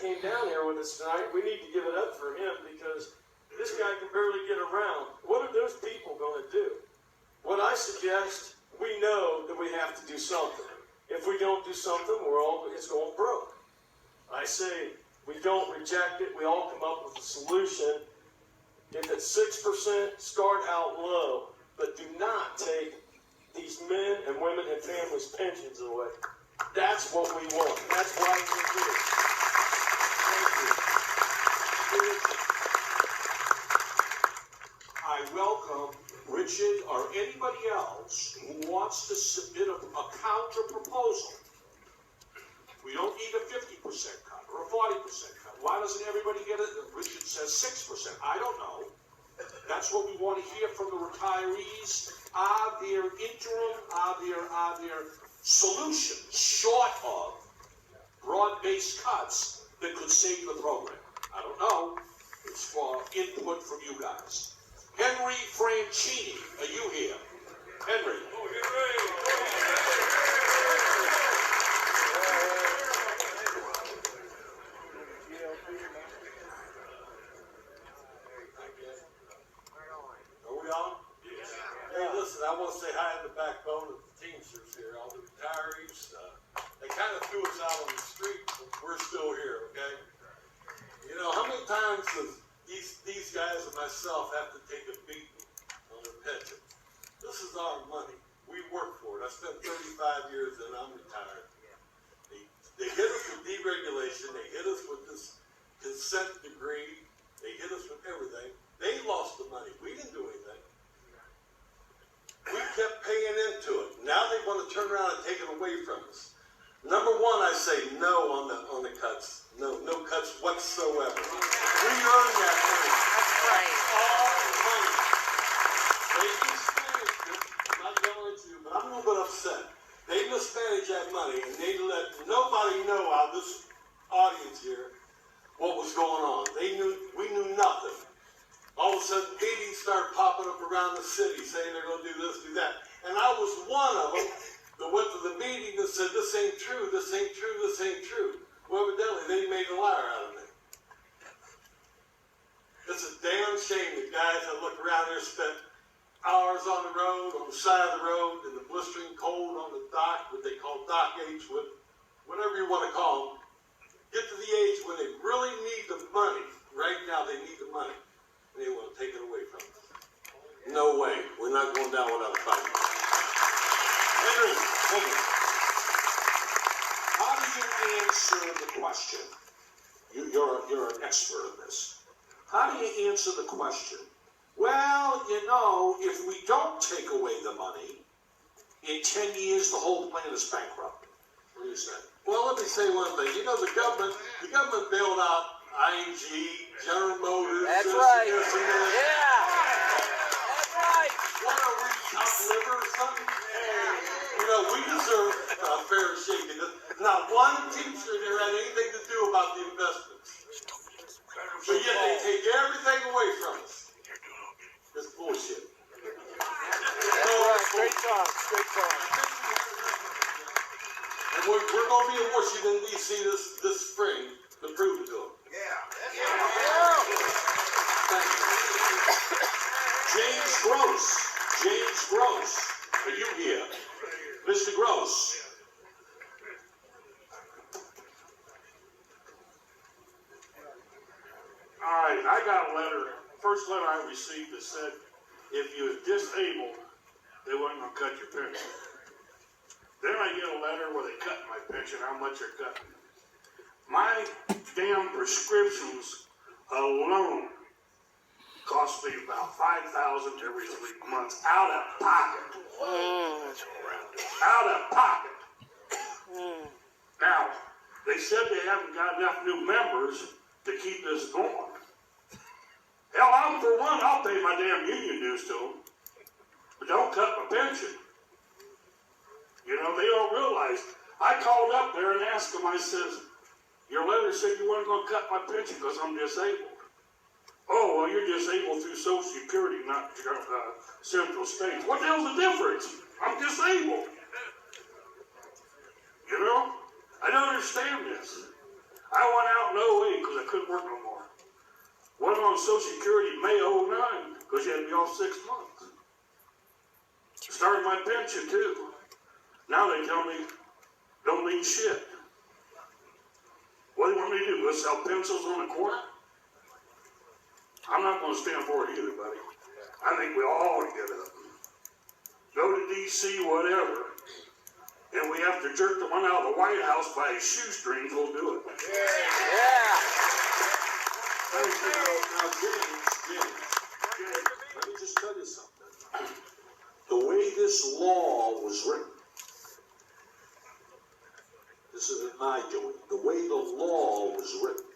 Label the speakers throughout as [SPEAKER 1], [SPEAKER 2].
[SPEAKER 1] came down here with us tonight. We need to give it up for him because this guy can barely get around. What are those people going to do? What I suggest, we know that we have to do something. If we don't do something, it's going broke. I say we don't reject it. We all come up with a solution. If it's 6%, start out low, but do not take these men and women and families' pensions away. That's what we want. That's why we're here. Thank you.
[SPEAKER 2] I welcome Richard or anybody else who wants to submit a counter proposal. We don't need a 50% cut or a 40% cut. Why doesn't everybody get it? Richard says 6%. I don't know. That's what we want to hear from the retirees. Are there interim, are there solutions short of broad-based cuts that could save the program? I don't know. It's for input from you guys. Henry Franchini, are you here? Henry.
[SPEAKER 3] I want to say hi to the backbone of the Teamsters here, all the retirees. They kind of threw us out on the street, but we're still here, okay? You know, how many times does these guys and myself have to take a beating on their pension? This is our money. We work for it. I spent 35 years and I'm retired. They hit us with deregulation. They hit us with this consent decree. They hit us with everything. They lost the money. We didn't do anything. We kept paying into it. Now they want to turn around and take it away from us. Number one, I say no on the cuts. No cuts whatsoever. We earn that money.
[SPEAKER 4] That's right.
[SPEAKER 3] All the money. They mismanaged it. I'm not going to, but I'm a little bit upset. They mismanaged that money and they let nobody know out of this audience here what was going on. We knew nothing. All of a sudden, meetings started popping up around the city saying they're going to do this, do that. And I was one of them that went to the meeting and said, this ain't true, this ain't true, this ain't true. Well, evidently, they made a liar out of me. It's a damn shame that guys that look around there spent hours on the road, on the side of the road, in the blistering cold on the dock, what they call dock age, whatever you want to call them, get to the age when they really need the money. Right now, they need the money. They want to take it away from us. No way. We're not going down without a fight. Henry,
[SPEAKER 2] how do you answer the question? You're an expert in this. How do you answer the question? Well, you know, if we don't take away the money, in 10 years the whole plan is bankrupt. What do you say?
[SPEAKER 3] Well, let me say one thing. You know, the government bailed out ING, General Motors.
[SPEAKER 4] That's right.
[SPEAKER 3] This and that.
[SPEAKER 4] Yeah. That's right.
[SPEAKER 3] What are we, top liver or something? You know, we deserve a fair shake. Not one teacher there had anything to do about the investments. But yet they take everything away from us. It's bullshit.
[SPEAKER 4] That's right. Great talk. Great talk.
[SPEAKER 3] And we're going to be in Washington, D.C. this spring to prove it to them.
[SPEAKER 2] Thank you. James Gross, are you here? Mr. Gross.
[SPEAKER 5] All right, I got a letter. First letter I received that said if you were disabled, they weren't going to cut your pension. Then I get a letter where they cut my pension, how much they're cutting. My damn prescriptions alone cost me about $5,000 every 3 months out of pocket. Out of pocket. Now, they said they haven't got enough new members to keep this going. Hell, for one, I'll pay my damn union dues to them. But don't cut my pension. You know, they don't realize. I called up there and asked them, I says, your letter said you weren't going to cut my pension because I'm disabled. Oh, well, you're disabled through Social Security, not Central States. What the hell's the difference? I'm disabled. You know? I don't understand this. I went out and work no more. Went on Social Security May '09 because you had to be off 6 months. Started my pension too. Now they tell me don't mean shit. What do you want me to do? Go sell pencils on the corner? I'm not going to stand for it either, buddy. I think we all ought to get up. Go to D.C., whatever. And we have to jerk the one out of the White House by his shoestrings, we'll do it.
[SPEAKER 4] Yeah.
[SPEAKER 2] Now, James, let me just tell you something. The way this law was written, this isn't my doing, the way the law was written,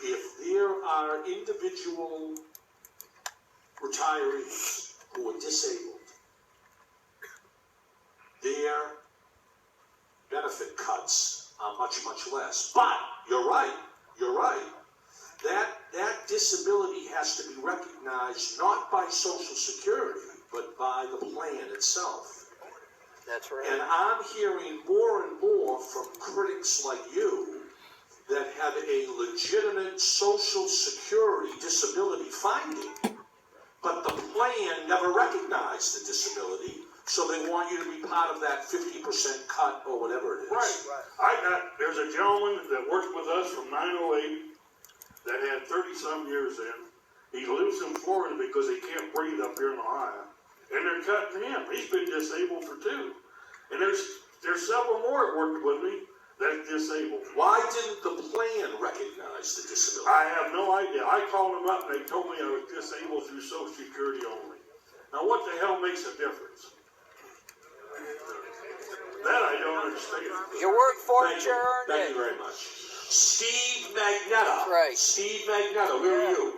[SPEAKER 2] if there are individual retirees who are disabled, their benefit cuts are much, much less. But you're right. That disability has to be recognized not by Social Security, but by the plan itself.
[SPEAKER 4] That's right.
[SPEAKER 2] And I'm hearing more and more from critics like you that have a legitimate Social Security disability finding, but the plan never recognized the disability, so they want you to be part of that 50% cut or whatever it is.
[SPEAKER 5] Right. There's a gentleman that worked with us from 908 that had 30-some years in. He lives in Florida because he can't breathe up here in Ohio. And they're cutting him. He's been disabled for 2. And there's several more that worked with me that are disabled.
[SPEAKER 2] Why didn't the plan recognize the disability?
[SPEAKER 5] I have no idea. I called them up and they told me I was disabled through Social Security only. Now what the hell makes a difference? That I don't understand.
[SPEAKER 4] You work for it, you earned
[SPEAKER 2] Thank
[SPEAKER 4] it.
[SPEAKER 2] you very much. Steve Magnetta.
[SPEAKER 4] That's right.
[SPEAKER 2] Steve Magnetta, where are you?